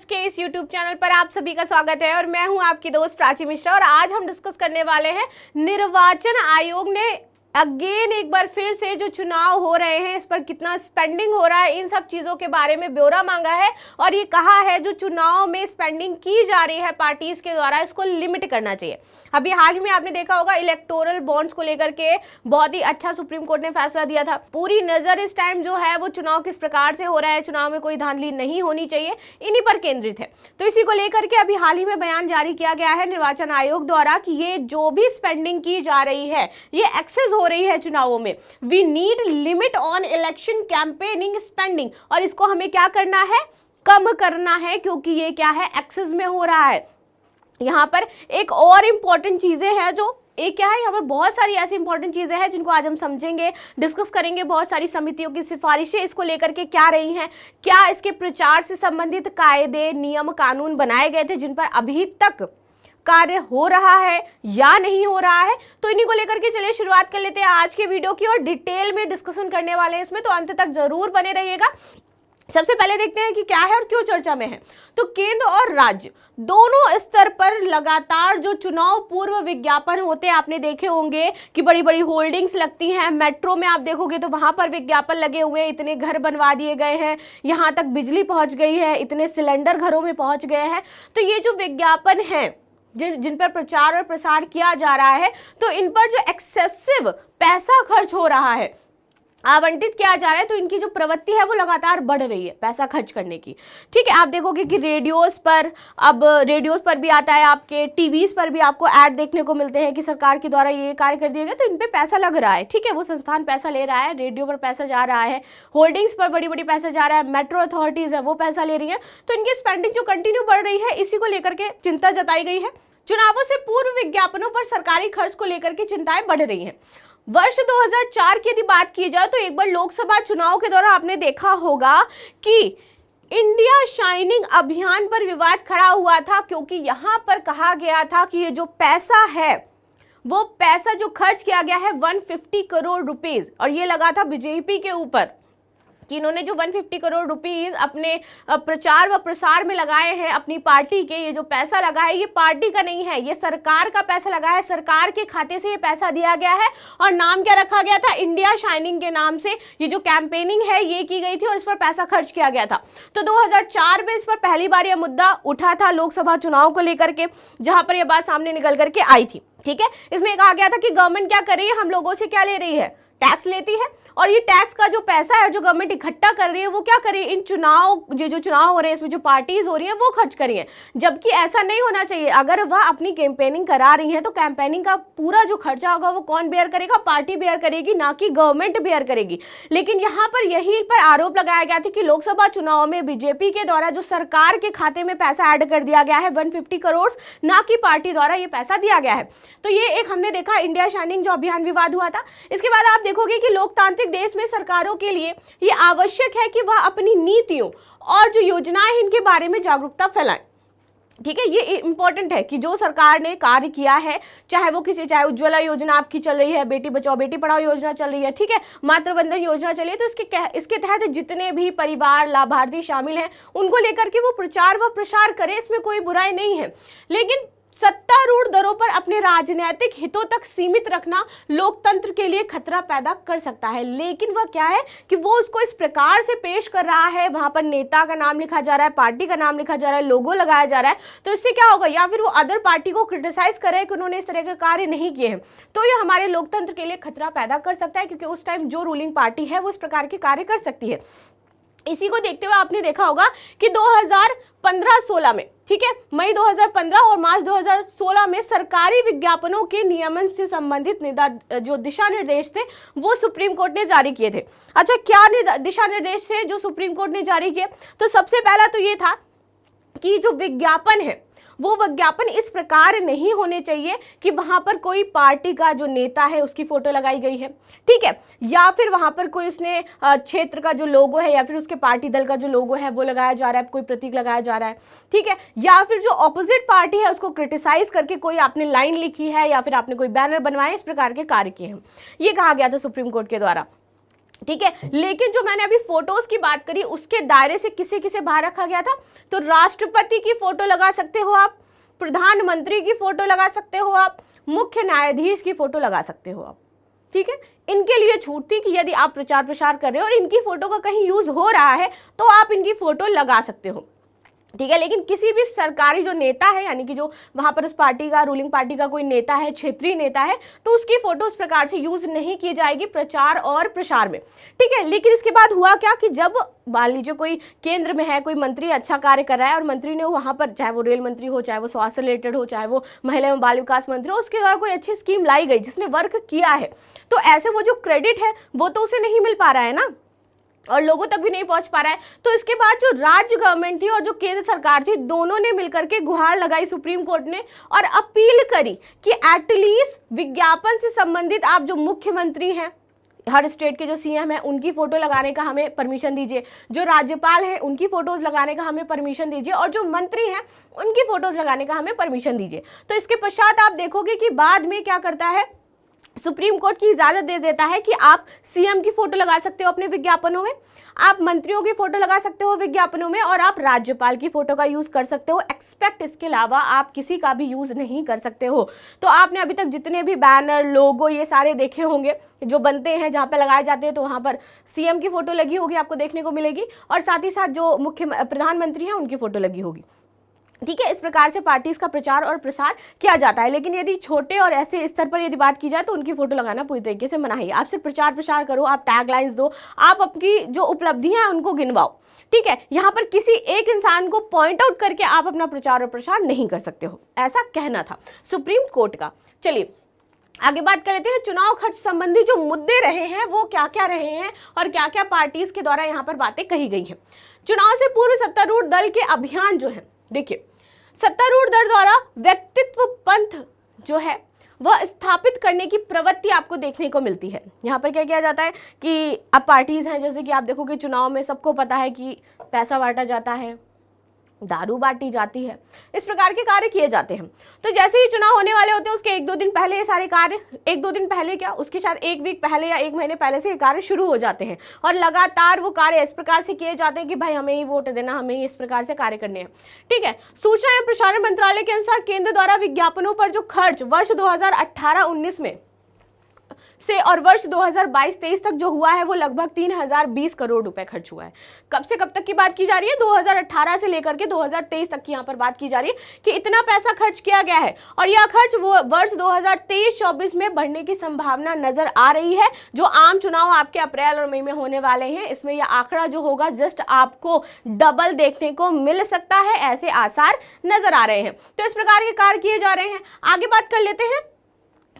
Research के इस YouTube channel पर आप सभी का स्वागत है और मैं हूं आपकी दोस्त प्राची मिश्रा। और आज हम डिस्कस करने वाले हैं निर्वाचन आयोग ने अगेन एक बार फिर से जो चुनाव हो रहे हैं इस पर कितना स्पेंडिंग हो रहा है, इन सब चीजों के बारे में ब्यौरा मांगा है। और ये कहा है जो चुनाव में स्पेंडिंग की जा रही है पार्टीज के द्वारा इसको लिमिट करना चाहिए। अभी हाल ही में आपने देखा होगा इलेक्टोरल बॉन्ड्स को लेकर के बहुत ही अच्छा सुप्रीम कोर्ट ने फैसला दिया था। पूरी नजर इस टाइम जो है वो चुनाव किस प्रकार से हो रहा है, चुनाव में कोई धांधली नहीं होनी चाहिए, इन्हीं पर केंद्रित है। तो इसी को लेकर के अभी हाल ही में बयान जारी किया गया है निर्वाचन आयोग द्वारा कि ये जो भी स्पेंडिंग की जा रही है ये एक्सेस हो रही है चुनावों में। We need limit on election campaigning spending, और इसको हमें क्या करना है, कम करना है, क्योंकि ये क्या है, एक्सेस में हो रहा है। यहाँ पर एक और इम्पॉर्टेंट चीजें हैं जो एक क्या है, यहाँ पर बहुत सारी ऐसी इंपॉर्टेंट चीजें हैं जिनको आज हम समझेंगे, डिस्कस करेंगे। बहुत सारी समितियों की सिफारिशें इसको लेकर के क्या रही हैं, क्या इसके प्रचार से संबंधित कायदे नियम कानून बनाए गए थे जिन पर अभी तक कार्य हो रहा है या नहीं हो रहा है। तो इन्हीं को लेकर के चलिए शुरुआत कर लेते हैं आज के वीडियो की और डिटेल में डिस्कशन करने वाले हैं इसमें, तो अंत तक जरूर बने रहिएगा। सबसे पहले देखते हैं कि क्या है और क्यों चर्चा में है। तो केंद्र और राज्य दोनों स्तर पर लगातार जो चुनाव पूर्व विज्ञापन होते हैं, आपने देखे होंगे कि बड़ी बड़ी होल्डिंग्स लगती हैं। मेट्रो में आप देखोगे तो वहां पर विज्ञापन लगे हुए हैं, इतने घर बनवा दिए गए हैं, यहां तक बिजली पहुंच गई है, इतने सिलेंडर घरों में पहुंच गए हैं। तो ये जो विज्ञापन है जिन पर प्रचार और प्रसार किया जा रहा है, तो इन पर जो एक्सेसिव पैसा खर्च हो रहा है, आवंटित किया जा रहा है, तो इनकी जो प्रवृत्ति है वो लगातार बढ़ रही है पैसा खर्च करने की। ठीक है, आप देखोगे कि रेडियोस पर, अब रेडियोस पर भी आता है, आपके टीवीज पर भी आपको ऐड देखने को मिलते हैं कि सरकार के द्वारा ये कार्य कर दिया गया, तो इन पे पैसा लग रहा है। ठीक है, वो संस्थान पैसा ले रहा है, रेडियो पर पैसा जा रहा है, होल्डिंग्स पर बड़ी बड़ी पैसा जा रहा है, मेट्रो अथॉरिटीज है वो पैसा ले रही है। तो इनकी स्पेंडिंग जो कंटिन्यू बढ़ रही है, इसी को लेकर के चिंता जताई गई है। चुनावों से पूर्व विज्ञापनों पर सरकारी खर्च को लेकर के चिंताएं बढ़ रही हैं। वर्ष 2004 की यदि बात की जाए तो एक बार लोकसभा चुनाव के दौरान आपने देखा होगा कि इंडिया शाइनिंग अभियान पर विवाद खड़ा हुआ था, क्योंकि यहां पर कहा गया था कि ये जो पैसा है वो पैसा जो खर्च किया गया है 150 करोड़ रुपीस, और ये लगा था बीजेपी के ऊपर कि इन्होंने जो 150 करोड़ रुपीस अपने प्रचार व प्रसार में लगाए हैं अपनी पार्टी के, ये जो पैसा लगा है ये पार्टी का नहीं है, ये सरकार का पैसा लगा है, सरकार के खाते से ये पैसा दिया गया है। और नाम क्या रखा गया था, इंडिया शाइनिंग के नाम से ये जो कैंपेनिंग है ये की गई थी और इस पर पैसा खर्च किया गया था। तो 2004 में इस पर पहली बार यह मुद्दा उठा था लोकसभा चुनाव को लेकर के, जहां पर यह बात सामने निकल करके आई थी। ठीक है, इसमें कहा गया था कि गवर्नमेंट क्या कर रही है, हम लोगों से क्या ले रही है, टैक्स लेती है, और ये टैक्स का जो पैसा है जो गवर्नमेंट इकट्ठा कर रही है वो क्या कर रही है, इन चुनाव जो चुनाव हो रहे हैं इसमें जो पार्टीज हो रही हैं वो खर्च कर रही है। जबकि ऐसा नहीं होना चाहिए। अगर वह अपनी कैंपेनिंग करा रही है तो कैंपेनिंग का पूरा जो खर्चा होगा वो कौन बेयर करेगा, पार्टी बेयर करेगी, ना कि गवर्नमेंट बेयर करेगी। लेकिन यहाँ पर यही पर आरोप लगाया गया था कि लोकसभा चुनाव में बीजेपी के द्वारा जो सरकार के खाते में पैसा ऐड कर दिया गया है 150 करोड़, ना कि पार्टी द्वारा ये पैसा दिया गया है। तो ये एक हमने देखा इंडिया शाइनिंग जो अभियान विवाद हुआ था। इसके बाद आप देखोगे कि लोकतांत्रिक देश में सरकारों के लिए ये आवश्यक है कि वह अपनी नीतियों और जो योजनाएं हैं इनके बारे में जागरूकता फैलाएं। ठीक है, ये इंपॉर्टेंट है कि जो सरकार ने कार्य किया है, चाहे उज्ज्वला योजना आपकी चल रही है, बेटी बचाओ बेटी पढ़ाओ योजना चल रही है, ठीक है, मातृ वंदन योजना चली है, तो इसके तहत जितने भी परिवार लाभार्थी शामिल हैं उनको लेकर के वो प्रचार व प्रसार करें, इसमें कोई बुराई नहीं है। लेकिन सत्तारूढ़ दरों पर अपने राजनीतिक हितों तक सीमित रखना लोकतंत्र के लिए खतरा पैदा कर सकता है। लेकिन वह क्या है कि वो उसको इस प्रकार से पेश कर रहा है, वहां पर नेता का नाम लिखा जा रहा है, पार्टी का नाम लिखा जा रहा है, लोगो लगाया जा रहा है, तो इससे क्या होगा, या फिर वो अदर पार्टी को क्रिटिसाइज कर रहे हैं कि उन्होंने इस तरह के कार्य नहीं किए हैं, तो ये हमारे लोकतंत्र के लिए खतरा पैदा कर सकता है, क्योंकि उस टाइम जो रूलिंग पार्टी है वो इस प्रकार के कार्य कर सकती है। इसी को देखते हुए आपने देखा होगा कि 2015-16 में, ठीक है, मई 2015 और मार्च 2016 में सरकारी विज्ञापनों के नियमन से संबंधित जो दिशा निर्देश थे वो सुप्रीम कोर्ट ने जारी किए थे। अच्छा, क्या दिशा निर्देश थे जो सुप्रीम कोर्ट ने जारी किए? तो सबसे पहला तो ये था कि जो विज्ञापन है वो विज्ञापन इस प्रकार नहीं होने चाहिए कि वहां पर कोई पार्टी का जो नेता है उसकी फोटो लगाई गई है, ठीक है, या फिर वहां पर कोई उसने क्षेत्र का जो लोगो है या फिर उसके पार्टी दल का जो लोगो है वो लगाया जा रहा है, कोई प्रतीक लगाया जा रहा है, ठीक है, या फिर जो ऑपोजिट पार्टी है उसको क्रिटिसाइज करके कोई आपने लाइन लिखी है या फिर आपने कोई बैनर बनवाया, इस प्रकार के कार्य किए हैं। ये कहा गया था सुप्रीम कोर्ट के द्वारा। ठीक है। लेकिन जो मैंने अभी फोटोज की बात करी उसके दायरे से किसे किसे बाहर रखा गया था, तो राष्ट्रपति की फोटो लगा सकते हो आप, प्रधानमंत्री की फोटो लगा सकते हो आप, मुख्य न्यायाधीश की फोटो लगा सकते हो आप, ठीक है। इनके लिए छूट थी कि यदि आप प्रचार प्रसार कर रहे हो और इनकी फोटो का कहीं यूज हो रहा है तो आप इनकी फोटो लगा सकते हो, ठीक है। लेकिन किसी भी सरकारी जो नेता है, यानी कि जो वहां पर उस पार्टी का, रूलिंग पार्टी का कोई नेता है, क्षेत्रीय नेता है, तो उसकी फोटो उस प्रकार से यूज नहीं की जाएगी प्रचार और प्रसार में, ठीक है। लेकिन इसके बाद हुआ क्या कि जब मान लीजिए कोई केंद्र में है, कोई मंत्री अच्छा कार्य कर रहा है और मंत्री ने वहां पर, चाहे वो रेल मंत्री हो, चाहे वो स्वास्थ्य रिलेटेड हो, चाहे वो महिला एवं बाल विकास मंत्री हो, उसके द्वारा कोई अच्छी स्कीम लाई गई जिसने वर्क किया है, तो ऐसे वो जो क्रेडिट है वो तो उसे नहीं मिल पा रहा है ना, और लोगों तक भी नहीं पहुंच पा रहा है। तो इसके बाद जो राज्य गवर्नमेंट थी और जो केंद्र सरकार थी, दोनों ने मिलकर के गुहार लगाई सुप्रीम कोर्ट ने और अपील करी कि एटलीस्ट विज्ञापन से संबंधित आप जो मुख्यमंत्री हैं, हर स्टेट के जो सीएम हैं, उनकी फोटो लगाने का हमें परमिशन दीजिए, जो राज्यपाल हैं उनकी फोटोज लगाने का हमें परमिशन दीजिए, और जो मंत्री हैं उनकी फोटोज लगाने का हमें परमिशन दीजिए। तो इसके पश्चात आप देखोगे कि बाद में क्या करता है, सुप्रीम कोर्ट की इजाजत दे देता है कि आप सीएम की फोटो लगा सकते हो अपने विज्ञापनों में, आप मंत्रियों की फोटो लगा सकते हो विज्ञापनों में, और आप राज्यपाल की फोटो का यूज कर सकते हो। एक्सपेक्ट इसके अलावा आप किसी का भी यूज नहीं कर सकते हो। तो आपने अभी तक जितने भी बैनर, लोगो ये सारे देखे होंगे जो बनते हैं, जहां पे लगाए जाते हैं, तो वहां पर सीएम की फोटो लगी होगी, आपको देखने को मिलेगी, और साथ ही साथ जो मुख्य प्रधानमंत्री हैं उनकी फोटो लगी होगी, ठीक है। इस प्रकार से पार्टीज का प्रचार और प्रसार किया जाता है। लेकिन यदि छोटे और ऐसे स्तर पर यदि बात की जाए तो उनकी फोटो लगाना पूरी तरीके से मना है। आप सिर्फ प्रचार प्रसार करो, आप टैगलाइंस दो, आप अपनी जो उपलब्धियां हैं उनको गिनवाओ, ठीक है। यहाँ पर किसी एक इंसान को पॉइंट आउट करके आप अपना प्रचार और प्रसार नहीं कर सकते हो, ऐसा कहना था सुप्रीम कोर्ट का। चलिए आगे बात कर लेते हैं, चुनाव खर्च संबंधी जो मुद्दे रहे हैं वो क्या क्या रहे हैं और क्या क्या पार्टीज के द्वारा यहाँ पर बातें कही गई हैं। चुनाव से पूर्व सत्तारूढ़ दल के अभियान जो है, देखिए सत्तारूढ़ दल द्वारा व्यक्तित्व पंथ जो है वह स्थापित करने की प्रवृत्ति आपको देखने को मिलती है। यहाँ पर क्या किया जाता है कि अब पार्टीज हैं, जैसे कि आप देखोगे चुनाव में सबको पता है कि पैसा बांटा जाता है, दारू बांटी जाती है, इस प्रकार के कार्य किए जाते हैं। तो जैसे ही चुनाव होने वाले होते हैं उसके एक दो दिन पहले ये सारे कार्य, एक दो दिन पहले क्या, उसके शायद एक वीक पहले या एक महीने पहले से ये कार्य शुरू हो जाते हैं, और लगातार वो कार्य इस प्रकार से किए जाते हैं कि भाई हमें ही वोट देना, हमें ही इस प्रकार से कार्य करने हैं, ठीक है। सूचना एवं प्रसारण मंत्रालय के अनुसार केंद्र द्वारा विज्ञापनों पर जो खर्च वर्ष 2018-19 में से और वर्ष 2022-23 तक जो हुआ है वो लगभग 3020 करोड़ रुपए खर्च हुआ है। कब से कब तक की बात की जा रही है, 2018 से लेकर के 2023 तक की यहाँ पर बात की जा रही है कि इतना पैसा खर्च किया गया है, और यह खर्च वो वर्ष 2023-24 में बढ़ने की संभावना नजर आ रही है। जो आम चुनाव आपके अप्रैल और मई में होने वाले हैं, इसमें यह आंकड़ा जो होगा जस्ट आपको डबल देखने को मिल सकता है, ऐसे आसार नजर आ रहे हैं। तो इस प्रकार के कार्य किए जा रहे हैं। आगे बात कर लेते हैं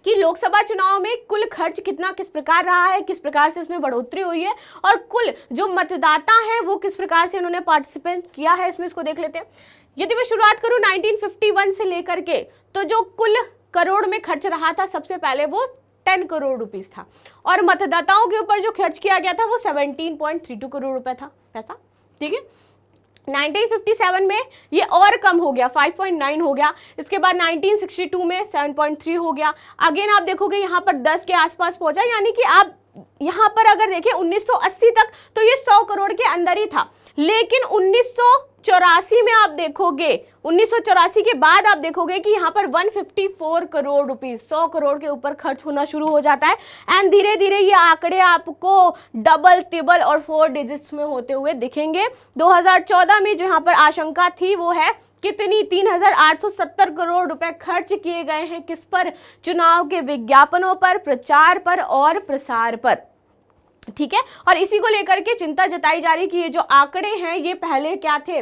कि लोकसभा चुनाव में कुल खर्च कितना, किस प्रकार रहा है, किस प्रकार से इसमें बढ़ोतरी हुई है, और कुल जो मतदाता हैं वो किस प्रकार से इन्होंने पार्टिसिपेट किया है, इसमें इसको देख लेते हैं। यदि मैं शुरुआत करूं 1951 से लेकर के, तो जो कुल करोड़ में खर्च रहा था सबसे पहले वो 10 करोड़ रुपीस था, और मतदाताओं के ऊपर जो खर्च किया गया था वो 17.32 करोड़ रुपए था पैसा, ठीक है। 1957 में ये और कम हो गया, 5.9 हो गया। इसके बाद 1962 में 7.3 हो गया। अगेन आप देखोगे यहाँ पर 10 के आसपास पहुंचा, यानी कि आप यहाँ पर अगर देखें 1980 तक तो ये 100 करोड़ के अंदर ही था। लेकिन 1984 में आप देखोगे, 1984 के बाद आप देखोगे कि यहाँ पर 154 करोड़ रुपीस, 100 करोड़ के ऊपर खर्च होना शुरू हो जाता है, एंड धीरे धीरे ये आंकड़े आपको डबल, ट्रिपल और 4 डिजिट्स में होते हुए दिखेंगे। 2014 में जो यहाँ पर आशंका थी वो है कितनी, 3870 करोड़ रुपए खर्च किए गए हैं किस पर, चुनाव के विज्ञापनों पर, प्रचार पर और प्रसार पर, ठीक है। और इसी को लेकर के चिंता जताई जा रही कि ये जो आंकड़े हैं ये पहले क्या थे,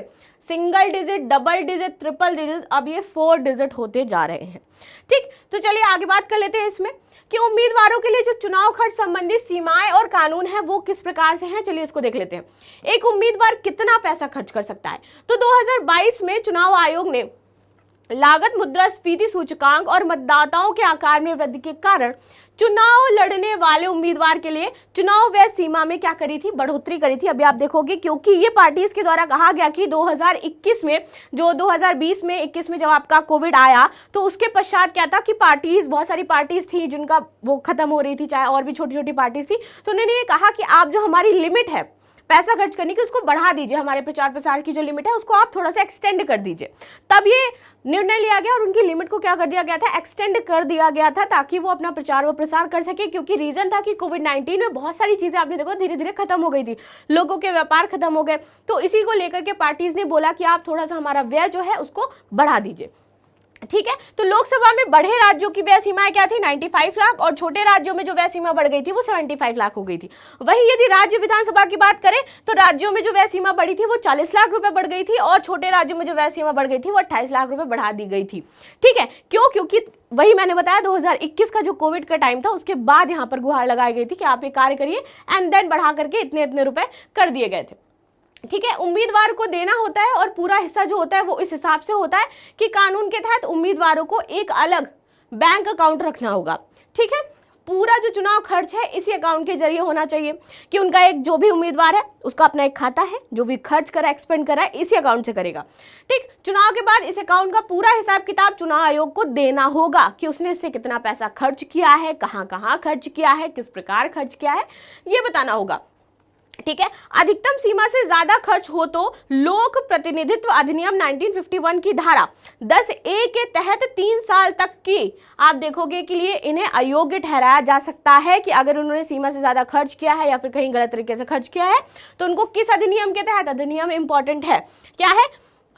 single digit, double digit, triple digit, अब ये 4 डिजिट होते जा रहे हैं, ठीक। तो चलिए आगे बात कर लेते हैं इसमें कि उम्मीदवारों के लिए जो चुनाव खर्च संबंधी सीमाएं और कानून है वो किस प्रकार से हैं। चलिए इसको देख लेते हैं। एक उम्मीदवार कितना पैसा खर्च कर सकता है, तो 2022 में चुनाव आयोग ने लागत, मुद्रास्फीति सूचकांक और मतदाताओं के आकार में वृद्धि के कारण चुनाव लड़ने वाले उम्मीदवार के लिए चुनाव व्यय सीमा में क्या करी थी, बढ़ोतरी करी थी। अभी आप देखोगे क्योंकि ये पार्टीज के द्वारा कहा गया कि 2021 में, जो 2020 में 21 में जब आपका कोविड आया, तो उसके पश्चात क्या था कि पार्टीज, बहुत सारी पार्टीज थी जिनका वो खत्म हो रही थी, चाहे और भी छोटी छोटी पार्टीज थी, तो उन्होंने ये कहा कि आप जो हमारी लिमिट है पैसा खर्च करने की, उसको बढ़ा दीजिए, हमारे प्रचार प्रसार की जो लिमिट है उसको आप थोड़ा सा एक्सटेंड कर दीजिए। तब ये निर्णय लिया गया और उनकी लिमिट को क्या कर दिया गया था, एक्सटेंड कर दिया गया था, ताकि वो अपना प्रचार व प्रसार कर सके। क्योंकि रीजन था कि कोविड-19 में बहुत सारी चीजें आपने देखो धीरे धीरे खत्म हो गई थी, लोगों के व्यापार खत्म हो गए, तो इसी को लेकर के पार्टीज ने बोला कि आप थोड़ा सा हमारा व्यय जो है उसको बढ़ा दीजिए। ठीक है, तो लोकसभा में बड़े राज्यों की व्यय सीमाएं क्या थी, 95 लाख, और छोटे राज्यों में जो व्यय सीमा बढ़ गई थी वो 75 लाख हो गई थी। वहीं यदि राज्य विधानसभा की बात करें तो राज्यों में जो व्यय सीमा बढ़ी थी वो 40 लाख रुपए बढ़ गई थी, और छोटे राज्यों में जो व्यय सीमा बढ़ गई थी वो 28 लाख रुपए बढ़ा दी गई थी। ठीक है, क्यों? क्योंकि वही मैंने बताया 2021 का जो कोविड का टाइम था उसके बाद यहाँ पर गुहार लगाई गई थी कि आप ये कार्य करिए, एंड देन बढ़ा करके इतने इतने रुपए कर दिए गए थे। ठीक है, उम्मीदवार को देना होता है और पूरा हिस्सा जो होता है वो इस हिसाब से होता है कि कानून के तहत उम्मीदवारों को एक अलग बैंक अकाउंट रखना होगा। ठीक है, पूरा जो चुनाव खर्च है इसी अकाउंट के जरिए होना चाहिए कि उनका एक, जो भी उम्मीदवार है उसका अपना एक खाता है, जो भी खर्च करा, एक्सपेंड करा है, इसी अकाउंट से करेगा। ठीक, चुनाव के बाद इस अकाउंट का पूरा हिसाब किताब चुनाव आयोग को देना होगा कि उसने इससे कितना पैसा खर्च किया है, कहां कहां खर्च किया है, किस प्रकार खर्च किया है, ये बताना होगा। ठीक है, अधिकतम सीमा से ज्यादा खर्च हो तो लोक प्रतिनिधित्व अधिनियम 1951 की धारा 10A के तहत 3 साल तक की, आप देखोगे के लिए इन्हें अयोग्य ठहराया जा सकता है कि अगर उन्होंने सीमा से ज्यादा खर्च किया है या फिर कहीं गलत तरीके से खर्च किया है तो उनको किस अधिनियम के तहत, अधिनियम इंपॉर्टेंट है, क्या है,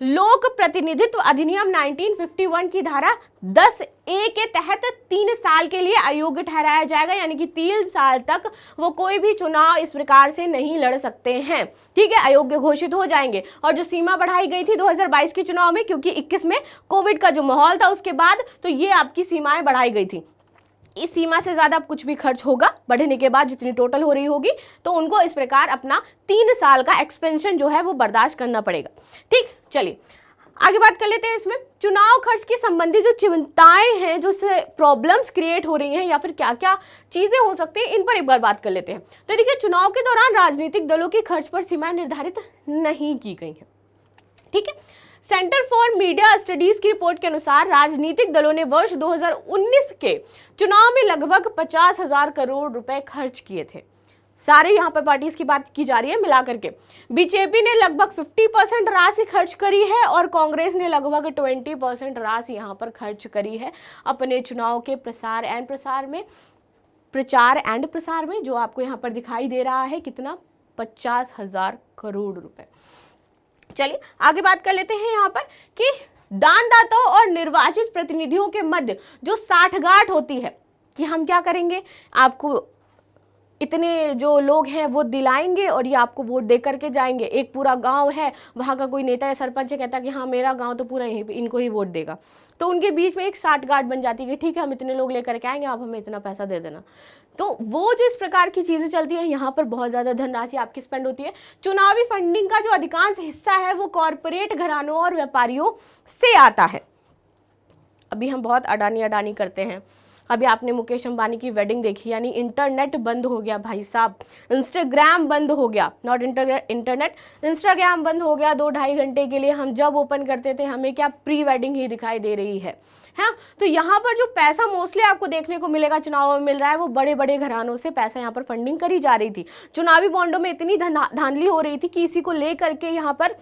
लोक प्रतिनिधित्व अधिनियम 1951 की धारा 10A के तहत 3 साल के लिए अयोग्य ठहराया जाएगा, यानी कि 3 साल तक वो कोई भी चुनाव इस प्रकार से नहीं लड़ सकते हैं। ठीक है, अयोग्य घोषित हो जाएंगे। और जो सीमा बढ़ाई गई थी 2022 के चुनाव में, क्योंकि 21 में कोविड का जो माहौल था उसके बाद, तो ये आपकी सीमाएं बढ़ाई गई थी। इस सीमा से ज्यादा कुछ भी खर्च होगा बढ़ने के बाद, जितनी टोटल हो रही होगी, तो उनको इस प्रकार अपना 3 साल का एक्सपेंशन जो है वो बर्दाश्त करना पड़ेगा। ठीक, चलिए आगे बात कर लेते हैं। इसमें चुनाव खर्च के संबंधी जो चिंताएं हैं, जो प्रॉब्लम्स क्रिएट हो रही हैं या फिर क्या क्या चीजें हो सकती हैं, इन पर एक बार बात कर लेते हैं। तो देखिए, चुनाव के दौरान राजनीतिक दलों की खर्च पर सीमाएं निर्धारित नहीं की गई हैं। ठीक है, सेंटर फॉर मीडिया स्टडीज की रिपोर्ट के अनुसार राजनीतिक दलों ने वर्ष 2019 के चुनाव में लगभग 50,000 करोड़ रुपए खर्च किए थे। सारे यहाँ पर पार्टीज की बात की जा रही है मिलाकर के। बीजेपी ने लगभग 50% राशि खर्च करी है और कांग्रेस ने लगभग 20% राशि यहाँ पर खर्च करी है अपने चुनाव के प्रचार एंड प्रसार में, जो आपको यहाँ पर दिखाई दे रहा है कितना, 50,000 करोड़ रुपए। चलिए आगे बात कर लेते हैं यहाँ पर कि दानदाताओं और निर्वाचित प्रतिनिधियों के मध्य जो साठगांठ होती है कि हम क्या करेंगे, आपको इतने जो लोग हैं वो दिलाएंगे और ये आपको वोट दे करके जाएंगे। एक पूरा गांव है, वहाँ का कोई नेता या सरपंच कहता है कि हाँ मेरा गांव तो पूरा यहीं इनको ही वोट देगा, तो उनके बीच में एक साठगांठ बन जाती है कि ठीक है हम इतने लोग लेकर के आएंगे, आप हमें इतना पैसा दे देना। तो वो जो इस प्रकार की चीजें चलती है, यहाँ पर बहुत ज्यादा धनराशि आपकी स्पेंड होती है। चुनावी फंडिंग का जो अधिकांश हिस्सा है वो कॉरपोरेट घरानों और व्यापारियों से आता है। अभी हम बहुत अडानी करते हैं। अभी आपने मुकेश अंबानी की वेडिंग देखी, यानी इंटरनेट बंद हो गया भाई साहब, इंस्टाग्राम बंद हो गया, नॉट इंटरनेट, इंस्टाग्राम बंद हो गया 2-2.5 घंटे के लिए। हम जब ओपन करते थे हमें क्या प्री वेडिंग ही दिखाई दे रही है। तो यहाँ पर जो पैसा मोस्टली आपको देखने को मिलेगा चुनाव में मिल रहा है, वो बड़े बड़े घरानों से पैसा यहाँ पर फंडिंग करी जा रही थी। चुनावी बॉन्डों में इतनी धांधली हो रही थी कि इसी को लेकर के यहाँ पर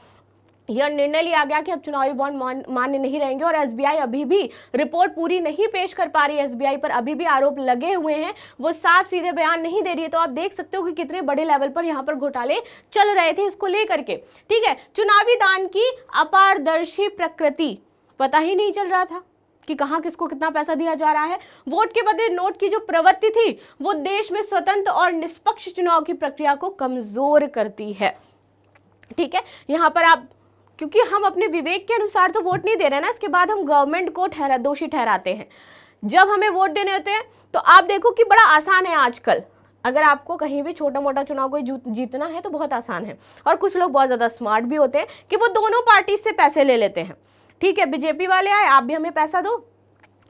यह निर्णय लिया गया कि अब चुनावी बॉन्ड मान्य नहीं रहेंगे। और एसबीआई अभी भी रिपोर्ट पूरी नहीं पेश कर पा रही है, एसबीआई पर अभी भी आरोप लगे हुए हैं, वो साफ सीधे बयान नहीं दे रही है। तो आप देख सकते हो कि कितने बड़े लेवल पर यहाँ पर घोटाले चल रहे थे इसको लेकर के। ठीक है, चुनावी दान की अपारदर्शी प्रकृति, पता ही नहीं चल रहा था कि कहाँ किसको कितना पैसा दिया जा रहा है। वोट के बदले नोट की जो प्रवृत्ति थी वो देश में स्वतंत्र और निष्पक्ष चुनाव की प्रक्रिया को कमजोर करती है। ठीक है, यहाँ पर आप, क्योंकि हम अपने विवेक के अनुसार तो वोट नहीं दे रहे ना, इसके बाद हम गवर्नमेंट को दोषी ठहराते हैं। जब हमें वोट देने होते हैं तो आप देखो कि बड़ा आसान है आजकल, अगर आपको कहीं भी छोटा मोटा चुनाव कोई जीतना है तो बहुत आसान है। और कुछ लोग बहुत ज़्यादा स्मार्ट भी होते हैं कि वो दोनों पार्टी से पैसे ले लेते हैं। ठीक है, बीजेपी वाले आए आप भी हमें पैसा दो,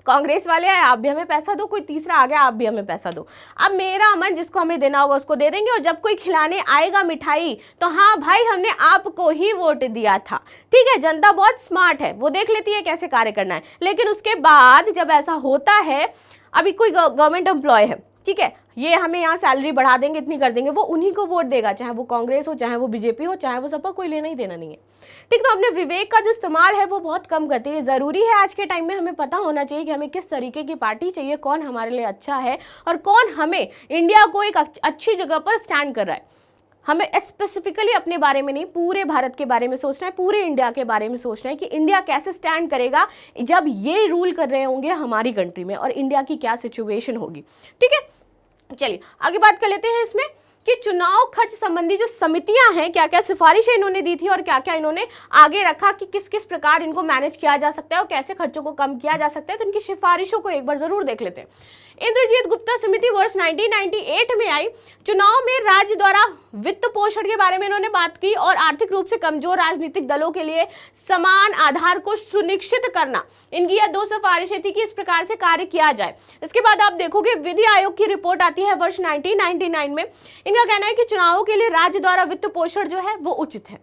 कांग्रेस वाले आए आप भी हमें पैसा दो, कोई तीसरा आ गया आप भी हमें पैसा दो। अब मेरा मन जिसको हमें देना होगा उसको दे देंगे, और जब कोई खिलाने आएगा मिठाई तो हाँ भाई हमने आपको ही वोट दिया था। ठीक है, जनता बहुत स्मार्ट है, वो देख लेती है कैसे कार्य करना है। लेकिन उसके बाद जब ऐसा होता है, अभी कोई गवर्नमेंट एम्प्लॉय है, ठीक है, ये हमें यहाँ सैलरी बढ़ा देंगे, इतनी कर देंगे, वो उन्हीं को वोट देगा, चाहे वो कांग्रेस हो, चाहे वो बीजेपी हो, चाहे वो सबका कोई लेना ही देना नहीं है। ठीक, तो अपने विवेक का जो इस्तेमाल है वो बहुत कम करते हैं। जरूरी है आज के टाइम में हमें पता होना चाहिए कि हमें किस तरीके की पार्टी चाहिए, कौन हमारे लिए अच्छा है और कौन हमें इंडिया को एक अच्छी जगह पर स्टैंड कर रहा है। हमें स्पेसिफिकली अपने बारे में नहीं, पूरे भारत के बारे में सोचना है, पूरे इंडिया के बारे में सोचना है कि इंडिया कैसे स्टैंड करेगा जब ये रूल कर रहे होंगे हमारी कंट्री में, और इंडिया की क्या सिचुएशन होगी। ठीक है, चलिए आगे बात कर लेते हैं इसमें कि चुनाव खर्च संबंधी जो समितियां हैं, क्या क्या सिफारिशें इन्होंने दी थी और क्या क्या इन्होंने आगे रखा कि किस किस प्रकार इनको मैनेज किया जा सकता है और कैसे खर्चों को कम किया जा सकता है। तो इनकी सिफारिशों को एक बार जरूर देख लेते हैं। इंद्रजीत गुप्ता समिति वर्ष 1998 में आई। चुनाव में राज्य द्वारा वित्त पोषण के बारे में इन्होंने बात की और आर्थिक रूप से कमजोर राजनीतिक दलों के लिए समान आधार को सुनिश्चित करना, इनकी यह 2 सिफारिशें थी कि इस प्रकार से कार्य किया जाए। इसके बाद आप देखोगे विधि आयोग की रिपोर्ट आती है वर्ष 1999 में। इनका कहना है कि चुनावों के लिए राज्य द्वारा वित्त पोषण जो है वो उचित है,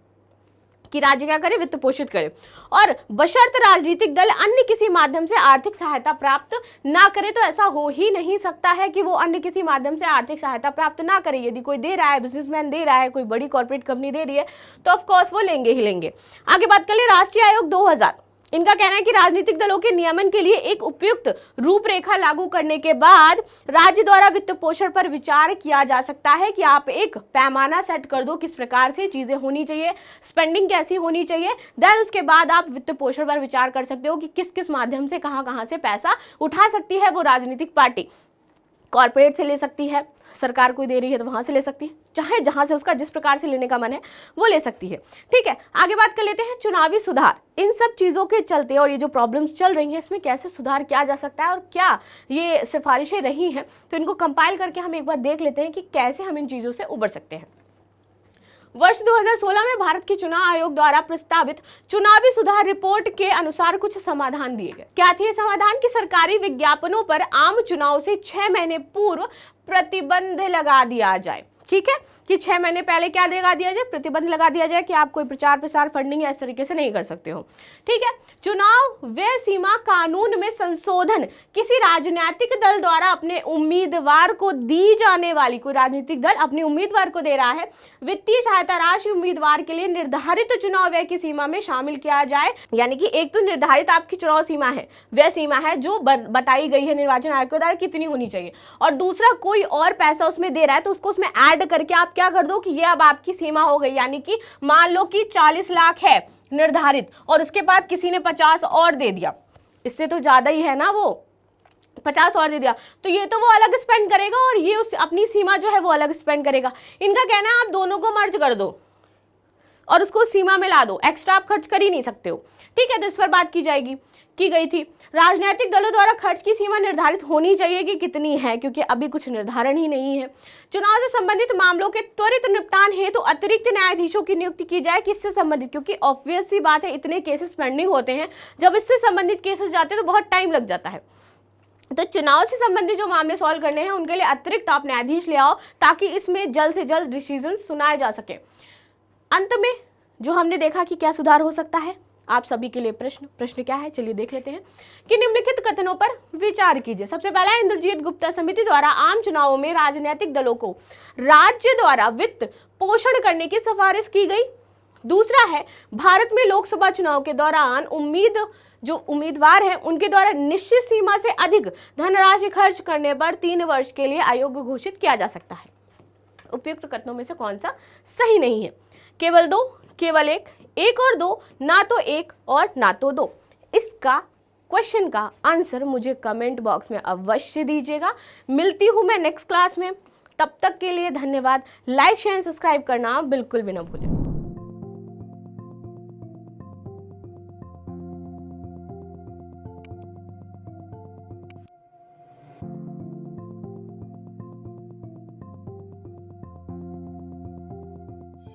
कि राज्य क्या करे, वित्त पोषित करे, और बशर्त राजनीतिक दल अन्य किसी माध्यम से आर्थिक सहायता प्राप्त ना करे। तो ऐसा हो ही नहीं सकता है कि वो अन्य किसी माध्यम से आर्थिक सहायता प्राप्त ना करे। यदि कोई दे रहा है, बिजनेसमैन दे रहा है, कोई बड़ी कॉर्पोरेट कंपनी दे रही है, तो ऑफ कोर्स वो लेंगे ही लेंगे। आगे बात कर ले राष्ट्रीय आयोग 2000। इनका कहना है कि राजनीतिक दलों के नियमन के लिए एक उपयुक्त रूपरेखा लागू करने के बाद राज्य द्वारा वित्त पोषण पर विचार किया जा सकता है कि आप एक पैमाना सेट कर दो, किस प्रकार से चीजें होनी चाहिए, स्पेंडिंग कैसी होनी चाहिए। देन उसके बाद आप वित्त पोषण पर विचार कर सकते हो कि किस किस माध्यम से कहां से पैसा उठा सकती है वो राजनीतिक पार्टी। कॉर्पोरेट से ले सकती है, सरकार कोई दे रही है तो वहां से ले सकती है, चाहे जहां से उसका जिस प्रकार से लेने का मन है वो ले सकती है। ठीक है, आगे बात कर लेते हैं चुनावी सुधार। इन सब चीजों के चलते और ये जो प्रॉब्लम्स चल रही हैं इसमें कैसे सुधार किया जा सकता है और क्या ये सिफारिशें रही हैं, तो इनको कंपाइल करके हम एक बार देख लेते हैं कि कैसे हम इन चीजों से उबर सकते हैं। वर्ष 2016 में भारत के चुनाव आयोग द्वारा प्रस्तावित चुनावी सुधार रिपोर्ट के अनुसार कुछ समाधान दिए गए। क्या थे समाधान? कि सरकारी विज्ञापनों पर आम चुनाव से 6 महीने पूर्व प्रतिबंध लगा दिया जाए। ठीक है, कि 6 महीने पहले क्या लगा दिया जाए, प्रतिबंध लगा दिया जाए कि आप कोई प्रचार प्रसार फंडिंग इस तरीके से नहीं कर सकते हो। ठीक है, चुनाव व्यय सीमा कानून में संशोधन, किसी राजनीतिक दल द्वारा अपने उम्मीदवार को दी जाने वाली, कोई राजनीतिक दल अपने उम्मीदवार को दे रहा है, वित्तीय सहायता राशि उम्मीदवार के लिए निर्धारित चुनाव व्यय की सीमा में शामिल किया जाए। यानी कि एक तो निर्धारित आपकी चुनाव सीमा है, व्यय सीमा है जो बताई गई है निर्वाचन आयोग के द्वारा कितनी होनी चाहिए, और दूसरा कोई और पैसा उसमें दे रहा है तो उसको उसमें ऐड करके आप क्या कर दो कि ये अब आपकी सीमा हो गई। यानी कि मान लो कि 40 लाख है निर्धारित और उसके बाद किसी ने 50 और दे दिया, इससे तो ज्यादा ही है ना, वो 50 और दे दिया, तो ये तो वो अलग स्पेंड करेगा और ये उस अपनी सीमा जो है वो अलग स्पेंड करेगा। इनका कहना है आप दोनों को मर्ज कर दो और उसको सीमा में ला दो, एक्स्ट्रा आप खर्च कर ही नहीं सकते हो। ठीक है, तो इस पर बात की गई थी। राजनीतिक दलों द्वारा खर्च की सीमा निर्धारित होनी चाहिए कि कितनी है, क्योंकि अभी कुछ निर्धारण ही नहीं है। चुनाव से संबंधित मामलों के त्वरित निपटान हेतु तो अतिरिक्त न्यायाधीशों की नियुक्ति की जाए कि इससे संबंधित, क्योंकि ऑब्वियस सी बात है इतने केसेस पेंडिंग होते हैं, जब इससे संबंधित केसेस जाते हैं तो बहुत टाइम लग जाता है। तो चुनाव से संबंधित जो मामले सॉल्व करने हैं उनके लिए अतिरिक्त आप न्यायाधीश ले आओ ताकि इसमें जल्द से जल्द डिसीजन सुनाए जा सके। अंत में जो हमने देखा कि क्या सुधार हो सकता है, आप सभी के लिए प्रश्न क्या है, चलिए देख लेते हैं कि निम्नलिखित कथनों पर विचार कीजिए। सबसे पहला, इंद्रजीत गुप्ता समिति द्वारा आम चुनावों में राजनीतिक दलों को राज्य द्वारा वित्त पोषण करने की सिफारिश की गई। दूसरा है, भारत में लोकसभा चुनाव के दौरान जो उम्मीदवार हैं उनके द्वारा निश्चित सीमा से अधिक धनराशि खर्च करने पर 3 वर्ष के लिए अयोग्य घोषित किया जा सकता है। उपयुक्त कथनों में से कौन सा सही नहीं है? केवल 2, केवल 1 और 2, ना तो 1 और ना तो 2। इसका क्वेश्चन का आंसर मुझे कमेंट बॉक्स में अवश्य दीजिएगा। मिलती हूं मैं नेक्स्ट क्लास में, तब तक के लिए धन्यवाद। लाइक शेयर सब्सक्राइब करना बिल्कुल भी ना भूलें।